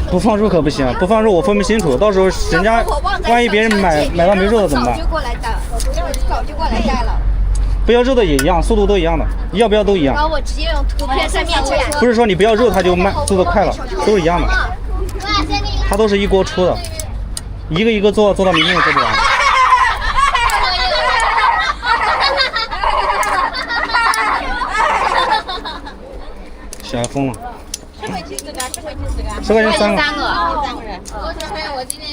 不放肉可不行，不放肉我分不清楚，到时候人家万一别人买到没肉的怎么办？早就过来带了。不要肉的也一样，速度都一样的，要不要都一样。然后我直接用图片在面前。不是说你不要肉它就慢，速度快了，都是一样的。它都是一锅出的，一个一个做到明天也做不完。小孩疯了。10块钱3个。10块钱3个。3个人。我今天。